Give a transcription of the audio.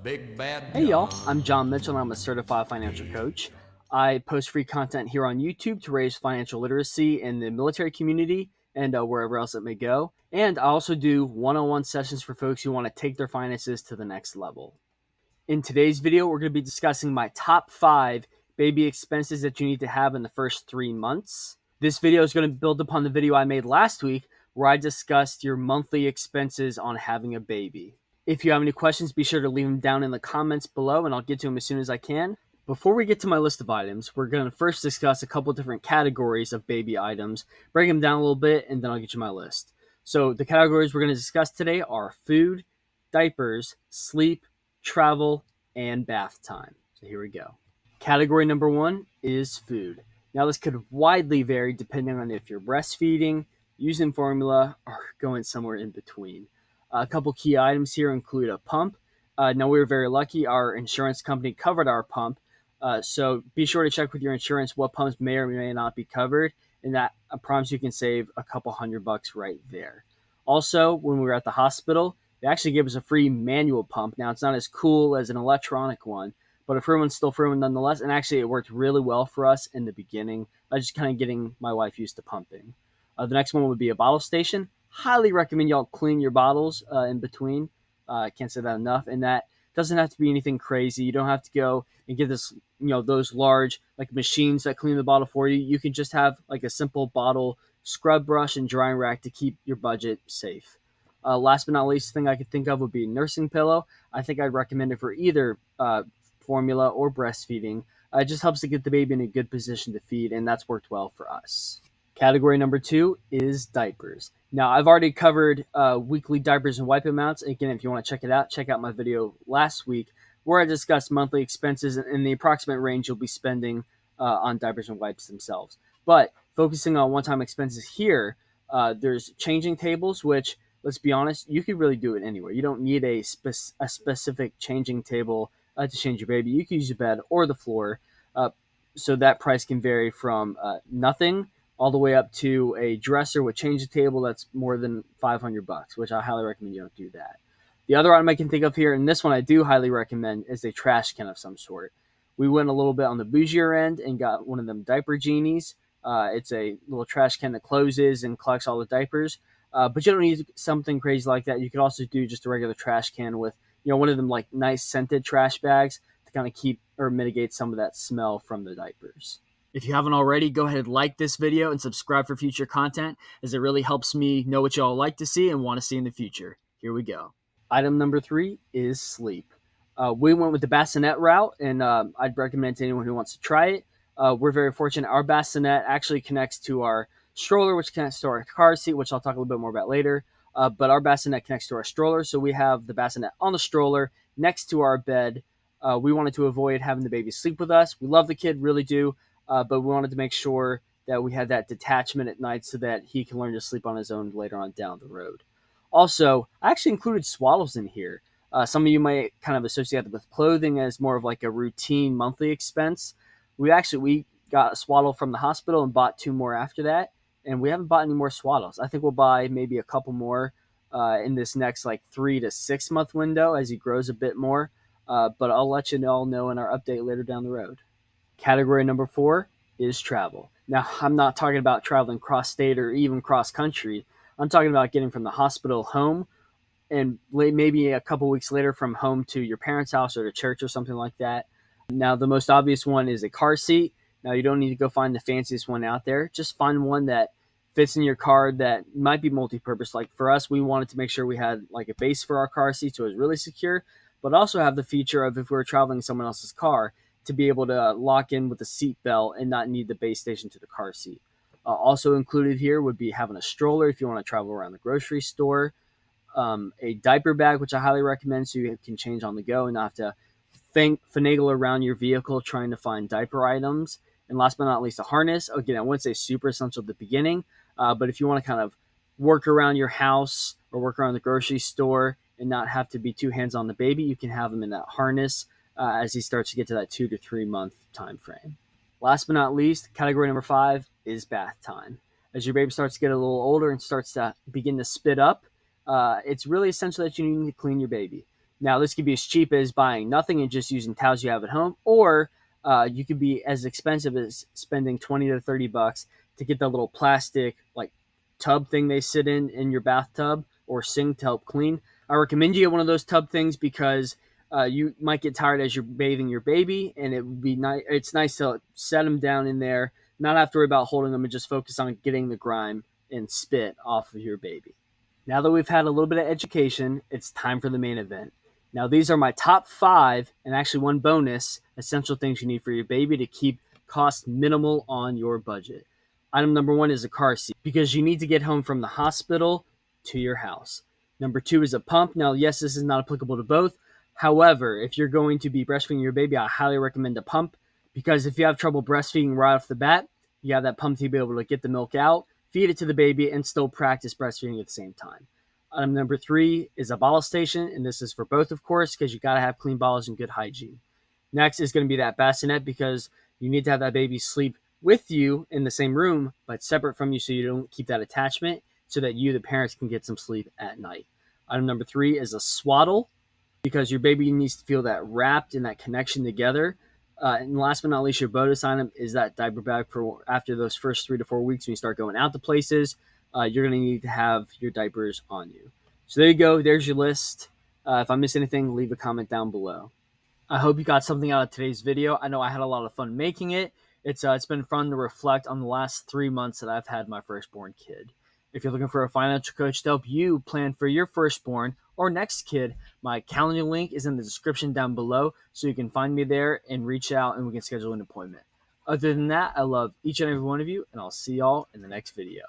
big bad Hey y'all, gun. I'm John Mitchell and I'm a certified financial coach. I post free content here on YouTube to raise financial literacy in the military community and wherever else it may go. And I also do one-on-one sessions for folks who want to take their finances to the next level. In today's video, we're going to be discussing my top 5 baby expenses that you need to have in the first 3 months. This video is going to build upon the video I made last week where I discussed your monthly expenses on having a baby. If you have any questions, be sure to leave them down in the comments below and I'll get to them as soon as I can. Before we get to my list of items, we're going to first discuss a couple different categories of baby items, break them down a little bit, and then I'll get you my list. So the categories we're going to discuss today are food, diapers, sleep, travel, and bath time. So here we go. Category number 1 is food. Now this could widely vary depending on if you're breastfeeding, using formula, or going somewhere in between. A couple key items here include a pump. Now we were very lucky. Our insurance company covered our pump. So be sure to check with your insurance what pumps may or may not be covered. And that I promise you can save a couple $100 right there. Also, when we were at the hospital, they actually gave us a free manual pump. Now it's not as cool as an electronic one, but a free one's still free one nonetheless. And actually it worked really well for us in the beginning. I was just kind of getting my wife used to pumping. The next one would be a bottle station. Highly recommend y'all clean your bottles in between. I can't say that enough. And that doesn't have to be anything crazy. You don't have to go and get this, those large like machines that clean the bottle for you. You can just have like a simple bottle scrub brush and drying rack to keep your budget safe. Last but not least, thing I could think of would be a nursing pillow. I think I'd recommend it for either formula or breastfeeding. It just helps to get the baby in a good position to feed, and that's worked well for us. Category number 2 is diapers. Now, I've already covered weekly diapers and wipe amounts. Again, if you want to check out my video last week where I discussed monthly expenses and the approximate range you'll be spending on diapers and wipes themselves. But focusing on one-time expenses here, there's changing tables, which, let's be honest, you could really do it anywhere. You don't need a specific changing table to change your baby. You can use your bed or the floor. So that price can vary from nothing all the way up to a dresser with change table that's more than $500, which I highly recommend you don't do that. The other item I can think of here, and this one I do highly recommend, is a trash can of some sort. We went a little bit on the bougier end and got one of them diaper genies. It's a little trash can that closes and collects all the diapers. But you don't need something crazy like that. You could also do just a regular trash can with, one of them like nice scented trash bags to kind of keep or mitigate some of that smell from the diapers. If you haven't already, go ahead and like this video and subscribe for future content, as it really helps me know what y'all like to see and want to see in the future. Here we go. Item number 3 is sleep. We went with the bassinet route, and I'd recommend to anyone who wants to try it. We're very fortunate. Our bassinet actually connects to our stroller, which connects to our car seat, which I'll talk a little bit more about later. But our bassinet connects to our stroller, so we have the bassinet on the stroller next to our bed. We wanted to avoid having the baby sleep with us. We love the kid, really do. But we wanted to make sure that we had that detachment at night so that he can learn to sleep on his own later on down the road. Also, I actually included swaddles in here. Some of you might kind of associate it with clothing as more of like a routine monthly expense. We got a swaddle from the hospital and bought 2 more after that, and we haven't bought any more swaddles. I think we'll buy maybe a couple more in this next like 3 to 6 month window as he grows a bit more. But I'll let you all know in our update later down the road. Category number 4 is travel. Now, I'm not talking about traveling cross-state or even cross-country. I'm talking about getting from the hospital home and maybe a couple weeks later from home to your parents' house or to church or something like that. Now, the most obvious one is a car seat. Now, you don't need to go find the fanciest one out there. Just find one that fits in your car that might be multi-purpose. Like for us, we wanted to make sure we had like a base for our car seat so it was really secure, but also have the feature of if we were traveling in someone else's car, to be able to lock in with the seat belt and not need the base station to the car seat. Also included here would be having a stroller if you want to travel around the grocery store, a diaper bag, which I highly recommend so you can change on the go and not have to finagle around your vehicle trying to find diaper items. And last but not least, a harness. Again, I wouldn't say super essential at the beginning, but if you want to kind of work around your house or work around the grocery store and not have to be too hands on the baby, you can have them in that harness as he starts to get to that 2 to 3 month time frame. Last but not least, category number 5 is bath time. As your baby starts to get a little older and starts to begin to spit up, it's really essential that you need to clean your baby. Now, this could be as cheap as buying nothing and just using towels you have at home, or you could be as expensive as spending 20 to 30 bucks to get the little plastic like tub thing they sit in your bathtub or sink to help clean. I recommend you get one of those tub things because you might get tired as you're bathing your baby, and it would be nice. It's nice to set them down in there, not have to worry about holding them, and just focus on getting the grime and spit off of your baby. Now that we've had a little bit of education, it's time for the main event. Now, these are my top 5, and actually one bonus, essential things you need for your baby to keep cost minimal on your budget. Item number 1 is a car seat because you need to get home from the hospital to your house. Number 2 is a pump. Now, yes, this is not applicable to both. However, if you're going to be breastfeeding your baby, I highly recommend a pump because if you have trouble breastfeeding right off the bat, you have that pump to be able to get the milk out, feed it to the baby, and still practice breastfeeding at the same time. Item number 3 is a bottle station, and this is for both, of course, because you got to have clean bottles and good hygiene. Next is going to be that bassinet because you need to have that baby sleep with you in the same room, but separate from you so you don't keep that attachment so that you, the parents, can get some sleep at night. Item number 3 is a swaddle because your baby needs to feel that wrapped and that connection together. And last but not least, your bonus item is that diaper bag for after those first 3 to 4 weeks when you start going out to places. You're going to need to have your diapers on you. So there you go. There's your list. If I miss anything, leave a comment down below. I hope you got something out of today's video. I know I had a lot of fun making it. It's been fun to reflect on the last 3 months that I've had my firstborn kid. If you're looking for a financial coach to help you plan for your firstborn or next kid, my calendar link is in the description down below, so you can find me there and reach out and we can schedule an appointment. Other than that, I love each and every one of you, and I'll see y'all in the next video.